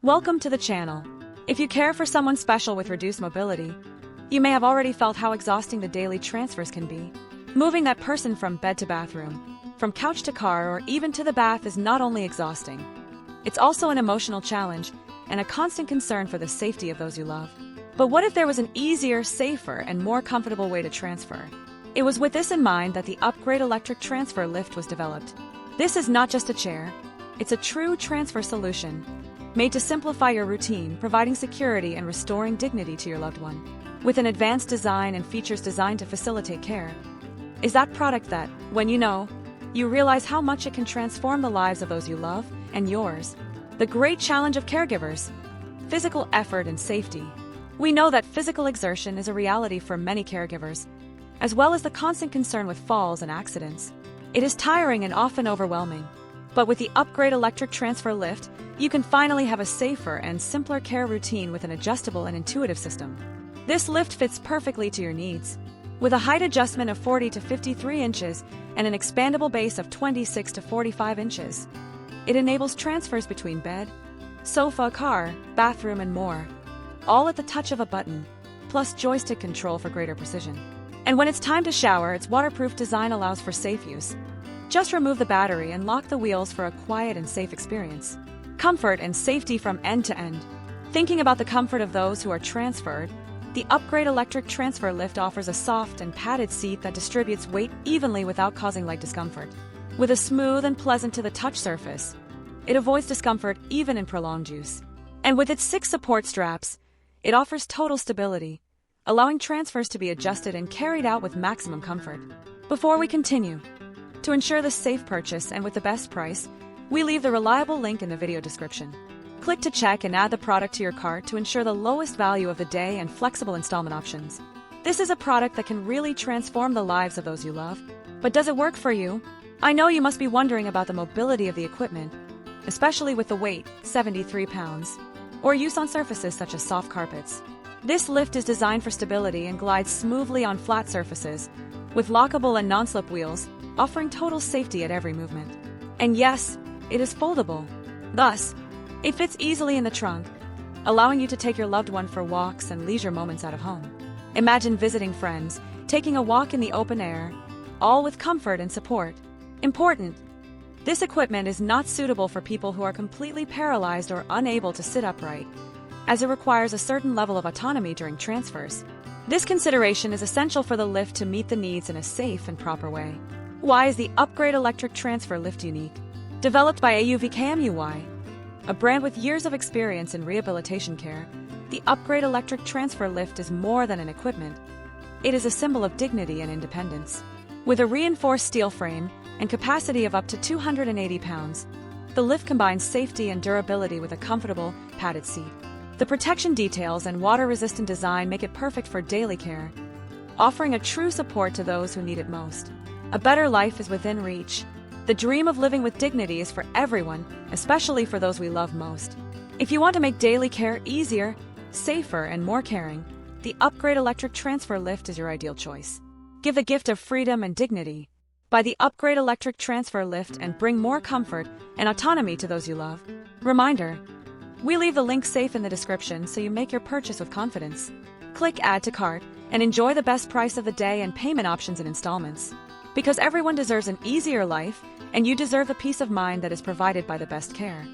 Welcome to the channel. If you care for someone special with reduced mobility, you may have already felt how exhausting the daily transfers can be. Moving that person from bed to bathroom, from couch to car, or even to the bath is not only exhausting, it's also an emotional challenge and a constant concern for the safety of those you love. But what if there was an easier, safer, and more comfortable way to transfer? It was with this in mind that the Upgrade electric transfer lift was developed. This is not just a chair, it's a true transfer solution, made to simplify your routine, providing security and restoring dignity to your loved one. With an advanced design and features designed to facilitate care, is that product that, when you realize how much it can transform the lives of those you love and yours. The great challenge of caregivers: physical effort and safety. We know that physical exertion is a reality for many caregivers, as well as the constant concern with falls and accidents. It is tiring and often overwhelming. But with the Upgrade electric transfer lift, you can finally have a safer and simpler care routine with an adjustable and intuitive system. This lift fits perfectly to your needs. With a height adjustment of 40 to 53 inches and an expandable base of 26 to 45 inches, it enables transfers between bed, sofa, car, bathroom, and more, all at the touch of a button, plus joystick control for greater precision. And when it's time to shower, its waterproof design allows for safe use. Just remove the battery and lock the wheels for a quiet and safe experience. Comfort and safety from end to end. Thinking about the comfort of those who are transferred, the Upgrade electric transfer lift offers a soft and padded seat that distributes weight evenly without causing light discomfort. With a smooth and pleasant-to-the-touch surface, it avoids discomfort even in prolonged use. And with its 6 support straps, it offers total stability, allowing transfers to be adjusted and carried out with maximum comfort. Before we continue, to ensure the safe purchase and with the best price, we leave the reliable link in the video description. Click to check and add the product to your cart to ensure the lowest value of the day and flexible installment options. This is a product that can really transform the lives of those you love. But does it work for you? I know you must be wondering about the mobility of the equipment, especially with the weight, 73 pounds, or use on surfaces such as soft carpets. This lift is designed for stability and glides smoothly on flat surfaces, with lockable and non-slip wheels, offering total safety at every movement. And yes, it is foldable. Thus, it fits easily in the trunk, allowing you to take your loved one for walks and leisure moments out of home. Imagine visiting friends, taking a walk in the open air, all with comfort and support. Important: this equipment is not suitable for people who are completely paralyzed or unable to sit upright, as it requires a certain level of autonomy during transfers. This consideration is essential for the lift to meet the needs in a safe and proper way. Why is the Upgrade electric transfer lift unique? Developed by AUVKMUY, a brand with years of experience in rehabilitation care, the Upgrade electric transfer lift is more than an equipment. It is a symbol of dignity and independence. With a reinforced steel frame and capacity of up to 280 pounds, the lift combines safety and durability with a comfortable, padded seat. The protection details and water-resistant design make it perfect for daily care, offering a true support to those who need it most. A better life is within reach. The dream of living with dignity is for everyone, especially for those we love most. If you want to make daily care easier, safer, and more caring, the Upgrade electric transfer lift is your ideal choice. Give the gift of freedom and dignity. Buy the Upgrade electric transfer lift and bring more comfort and autonomy to those you love. Reminder: we leave the link safe in the description so you make your purchase with confidence. Click Add to Cart and enjoy the best price of the day and payment options in installments. Because everyone deserves an easier life, and you deserve the peace of mind that is provided by the best care.